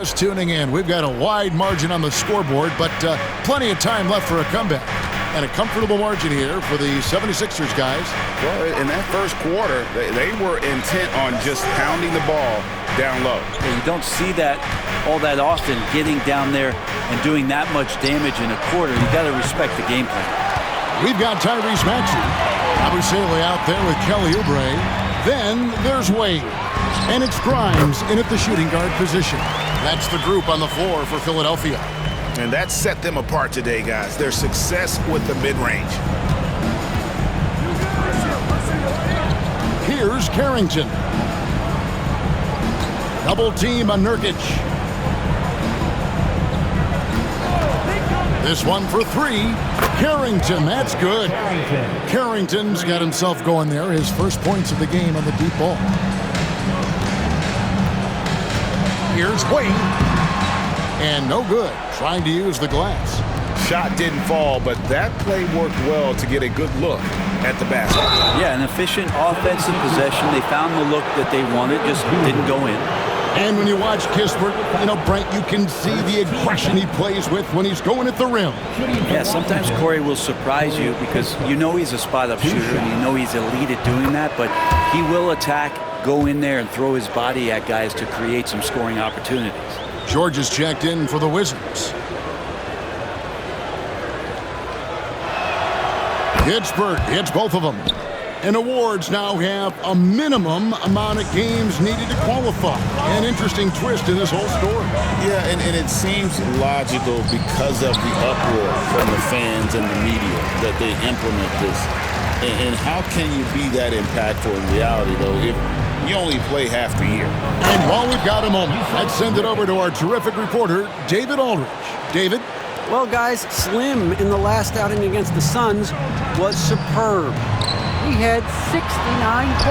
Just tuning in, we've got a wide margin on the scoreboard, but plenty of time left for a comeback. And a comfortable margin here for the 76ers guys. Well, in that first quarter, they were intent on just pounding the ball down low. Yeah, you don't see that all that often, getting down there and doing that much damage in a quarter. You got to respect the game plan. We've got Tyrese Maxey. Abusele out there with Kelly Oubre. Then there's Wade. And it's Grimes in at the shooting guard position. That's the group on the floor for Philadelphia. And that set them apart today, guys. Their success with the mid-range. Here's Carrington. Double team on Nurkic. This one for three. Carrington, that's good. Carrington's got himself going there. His first points of the game on the deep ball. Here's Wade. And no good. Trying to use the glass. Shot didn't fall, but that play worked well to get a good look at the basket. Yeah, an efficient offensive possession. They found the look that they wanted, just didn't go in. And when you watch Kispert, Brent, you can see the aggression he plays with when he's going at the rim. Yeah, sometimes Corey will surprise you because you know he's a spot-up shooter and you know he's elite at doing that, but he will attack, go in there and throw his body at guys to create some scoring opportunities. George is checked in for the Wizards. Kispert hits both of them. And awards now have a minimum amount of games needed to qualify. An interesting twist in this whole story. Yeah, and it seems logical because of the uproar from the fans and the media that they implement this. And how can you be that impactful in reality, though, if you only play half the year? And while we've got a moment, let's send it over to our terrific reporter, David Aldridge. David? Well, guys, Slim in the last outing against the Suns was superb. He had 69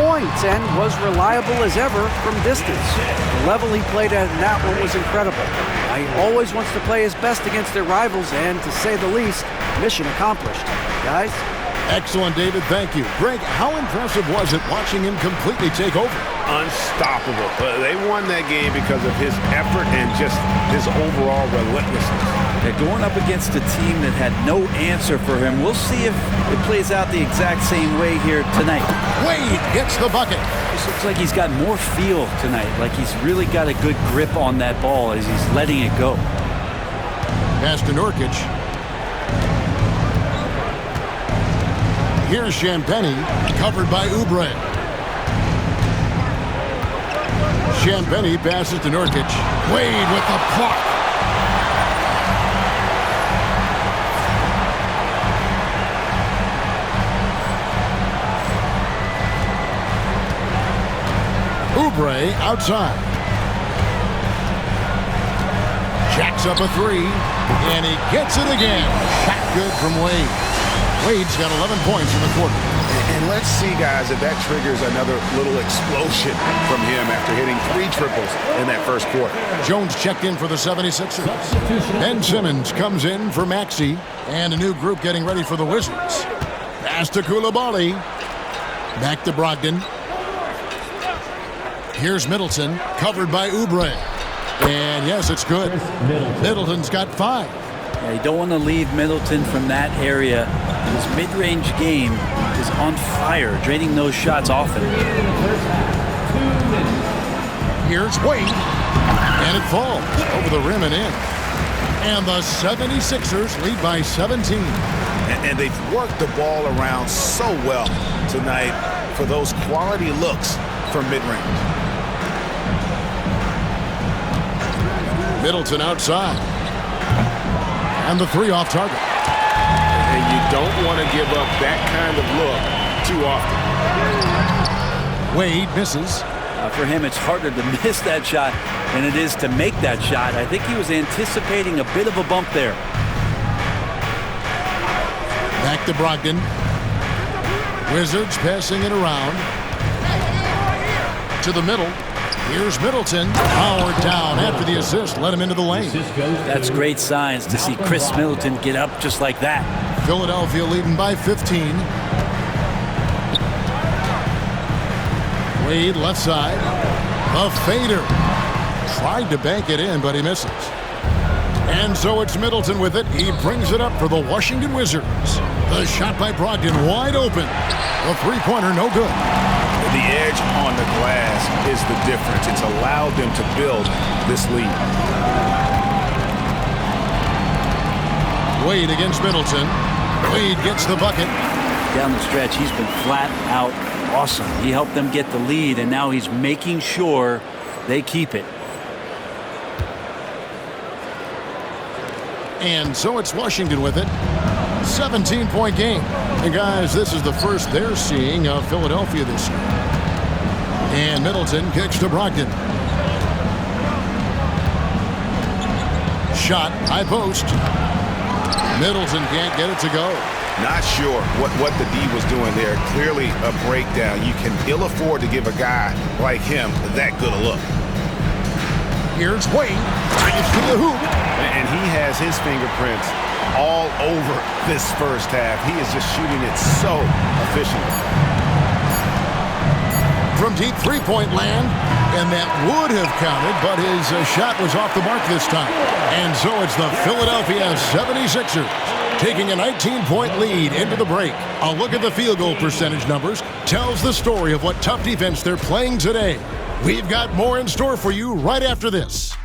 points and was reliable as ever from distance. The level he played at in that one was incredible. He always wants to play his best against their rivals, and to say the least, mission accomplished. Guys? Excellent, David. Thank you. Greg, how impressive was it watching him completely take over? Unstoppable. They won that game because of his effort and just his overall relentlessness. They're going up against a team that had no answer for him. We'll see if it plays out the exact same way here tonight. Wade gets the bucket. This looks like he's got more feel tonight, like he's really got a good grip on that ball as he's letting it go. Pass to Nurkic. Here's Champagnie, covered by Oubre. Champagnie passes to Nurkic. Wade with the block. Oubre outside. Jacks up a three, and he gets it again. Shot good from Wade. Wade's got 11 points in the quarter. And let's see, guys, if that triggers another little explosion from him after hitting 3 triples in that first quarter. Jones checked in for the 76ers. Ben Simmons comes in for Maxey, and a new group getting ready for the Wizards. Pass to Coulibaly. Back to Brogdon. Here's Middleton, covered by Oubre. And yes, it's good. Middleton's got 5. Yeah, you don't want to leave Middleton from that area. His mid-range game is on fire, draining those shots often. Here's Wade. And it falls over the rim and in. And the 76ers lead by 17. And they've worked the ball around so well tonight for those quality looks from mid-range. Middleton outside. And the 3 off target. And you don't want to give up that kind of look too often. Wade misses. For him, it's harder to miss that shot than it is to make that shot. I think he was anticipating a bit of a bump there. Back to Brogdon. Wizards passing it around. To the middle. Here's Middleton, powered down after the assist, let him into the lane. That's great signs to see Chris Middleton get up just like that. Philadelphia leading by 15. Wade left side. A fader. tried to bank it in, but he misses. And so it's Middleton with it. He brings it up for the Washington Wizards. The shot by Brogdon wide open. The three-pointer no good. The edge on the glass is the difference. It's allowed them to build this lead. Wade against Middleton. Wade gets the bucket. Down the stretch, he's been flat out awesome. He helped them get the lead, and now he's making sure they keep it. And so it's Washington with it. 17-point game. And guys, this is the first they're seeing of Philadelphia this year. And Middleton kicks to Brogdon. Shot, high post. Middleton can't get it to go. Not sure what the D was doing there. Clearly a breakdown. You can ill afford to give a guy like him that good a look. Here's Wade. Drives to the hoop. And he has his fingerprints all over this first half. He is just shooting it so efficiently. From deep three-point land, and that would have counted, but his shot was off the mark this time. And so it's the Philadelphia 76ers taking a 19-point lead into the break. A look at the field goal percentage numbers tells the story of what tough defense they're playing today. We've got more in store for you right after this.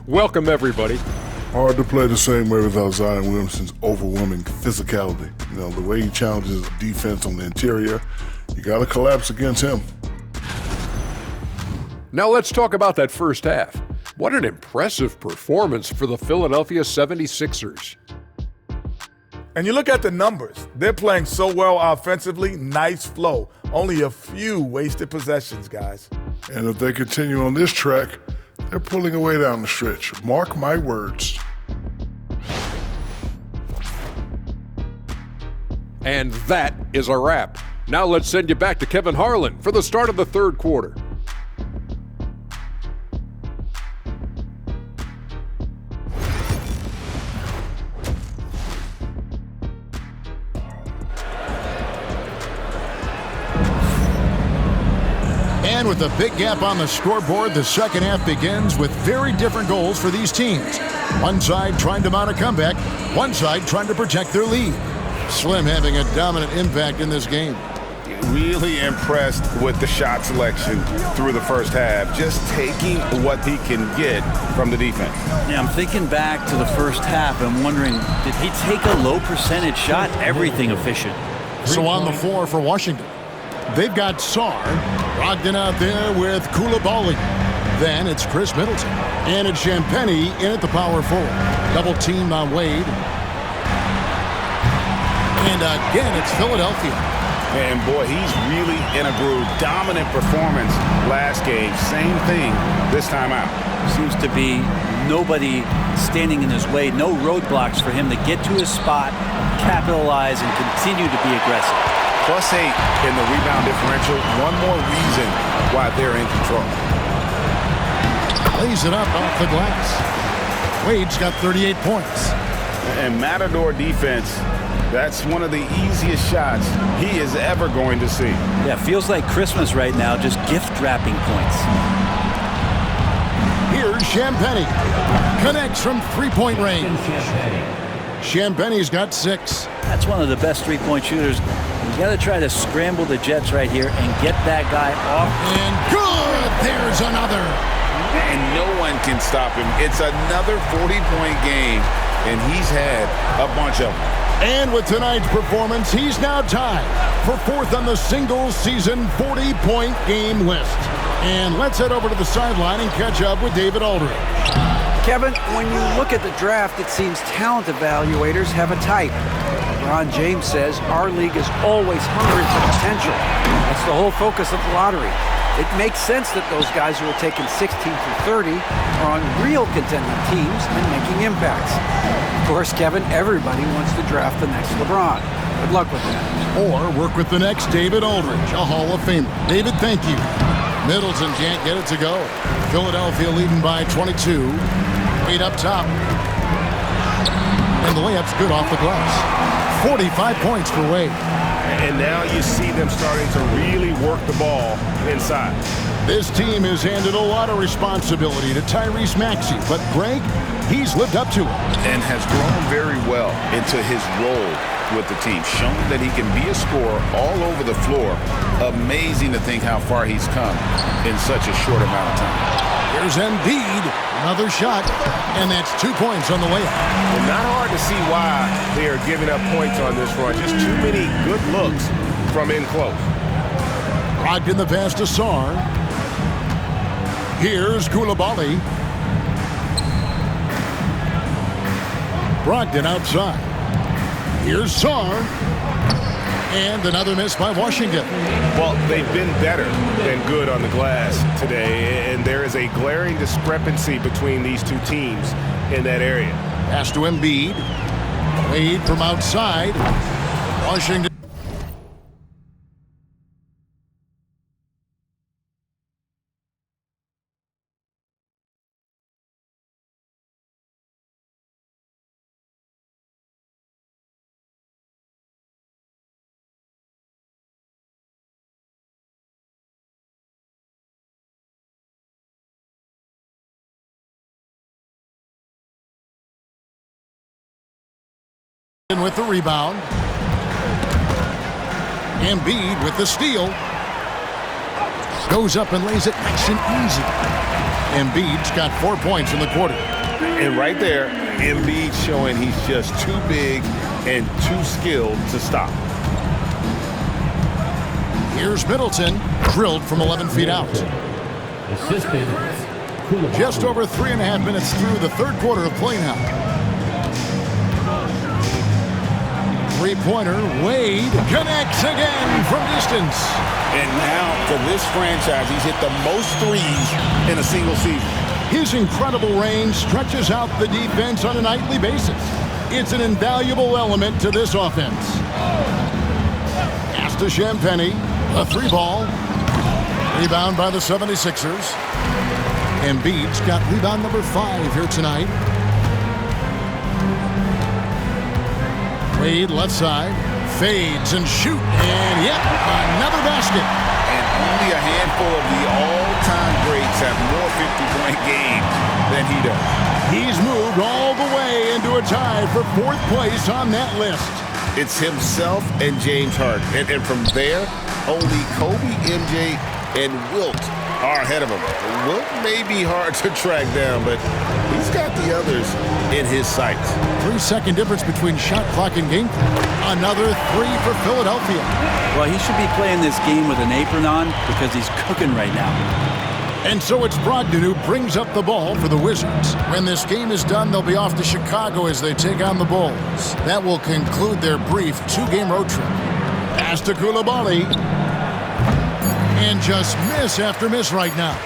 Welcome, everybody. Hard to play the same way without Zion Williamson's overwhelming physicality. You know, the way he challenges defense on the interior, you got to collapse against him. Now let's talk about that first half. What an impressive performance for the Philadelphia 76ers. And you look at the numbers. They're playing so well offensively, nice flow. Only a few wasted possessions, guys. And if they continue on this track, they're pulling away down the stretch. Mark my words. And that is a wrap. Now let's send you back to Kevin Harlan for the start of the third quarter. And with a big gap on the scoreboard, the second half begins with very different goals for these teams. One side trying to mount a comeback, one side trying to protect their lead. Slim having a dominant impact in this game. Really impressed with the shot selection through the first half, just taking what he can get from the defense. Yeah, I'm thinking back to the first half and wondering, did he take a low percentage shot? Everything efficient. So on the floor for Washington, they've got Sarr, Brogdon out there with Koulibaly. Then it's Chris Middleton. And it's Champagnie in at the power forward. Double teamed on Wade. And again, it's Philadelphia. And boy, he's really in a groove. Dominant performance last game. Same thing this time out. Seems to be nobody standing in his way. No roadblocks for him to get to his spot, capitalize, and continue to be aggressive. +8 in the rebound differential. One more reason why they're in control. Lays it up off the glass. Wade's got 38 points. And Matador defense, that's one of the easiest shots he is ever going to see. Yeah, feels like Christmas right now, just gift wrapping points. Here's Champagnie. Connects from three-point range. Champagnie's got 6. That's one of the best three-point shooters. You got to try to scramble the Jets right here and get that guy off. And good! There's another. And no one can stop him. It's another 40-point game, and he's had a bunch of them. And with tonight's performance, he's now tied for 4th on the single-season 40-point game list. And let's head over to the sideline and catch up with David Aldridge. Kevin, when you look at the draft, it seems talent evaluators have a type. LeBron James says our league is always hungry for potential. That's the whole focus of the lottery. It makes sense that those guys who are taken 16 through 30 are on real contending teams and making impacts. Of course, Kevin, everybody wants to draft the next LeBron. Good luck with that. Or work with the next David Aldridge, a Hall of Famer. David, thank you. Middleton can't get it to go. Philadelphia leading by 22. Wade up top. And the layup's good off the glass. 45 points for Wade. And now you see them starting to really work the ball inside. This team has handed a lot of responsibility to Tyrese Maxey, but Greg, he's lived up to it. And has grown very well into his role with the team, showing that he can be a scorer all over the floor. Amazing to think how far he's come in such a short amount of time. Here's Embiid, another shot, and that's 2 points on the layup. Well, not hard to see why they are giving up points on this run. Just too many good looks from in close. Brogdon the pass to Sarr. Here's Coulibaly. Brogdon outside. Here's Sarr. And another miss by Washington. Well, they've been better than good on the glass today, and there is a glaring discrepancy between these two teams in that area. Pass to Embiid. Wade from outside. Washington. With the rebound. Embiid with the steal. Goes up and lays it nice and easy. Embiid's got 4 points in the quarter. And right there, Embiid showing he's just too big and too skilled to stop. Here's Middleton, drilled from 11 feet out. Just over 3.5 minutes through the third quarter of play now. Three-pointer, Wade connects again from distance. And now, for this franchise, he's hit the most threes in a single season. His incredible range stretches out the defense on a nightly basis. It's an invaluable element to this offense. Pass to Champagnie, a three ball. Rebound by the 76ers. Embiid's got rebound number 5 here tonight. Wade left side, fades and shoot, and yep, another basket. And only a handful of the all-time greats have more 50-point games than he does. He's moved all the way into a tie for 4th place on that list. It's himself and James Harden. And from there, only Kobe, MJ, and Wilt are ahead of him. Wilt may be hard to track down, but he's got the others in his sights. 3-second difference between shot clock and game clock. Another 3 for Philadelphia. Well, he should be playing this game with an apron on because he's cooking right now. And so it's Brogdon who brings up the ball for the Wizards. When this game is done, they'll be off to Chicago as they take on the Bulls. That will conclude their brief 2-game road trip. Pass to Coulibaly. And just miss after miss right now.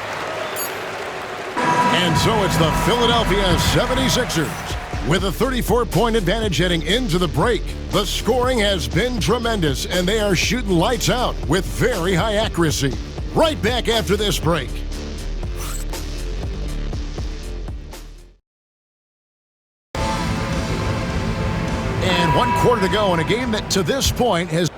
And so it's the Philadelphia 76ers with a 34-point advantage heading into the break. The scoring has been tremendous, and they are shooting lights out with very high accuracy. Right back after this break. And 1 quarter to go in a game that to this point has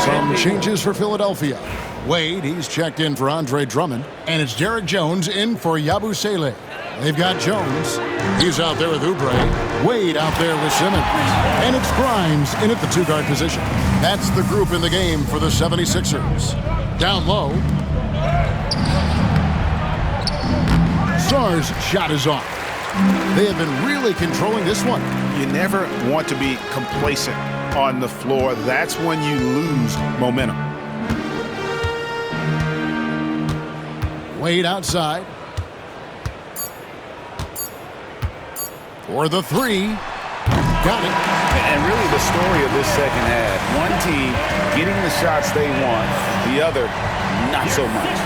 some changes for Philadelphia. Wade, he's checked in for Andre Drummond, and it's Derek Jones in for Yabusele. They've got Jones. He's out there with Oubre. Wade out there with Simmons. And it's Grimes in at the 2-guard position. That's the group in the game for the 76ers. Down low. Sarr's shot is off. They have been really controlling this one. You never want to be complacent on the floor. That's when you lose momentum. Wade outside. For the 3. Got it. And really the story of this second half. One team getting the shots they want, the other not so much.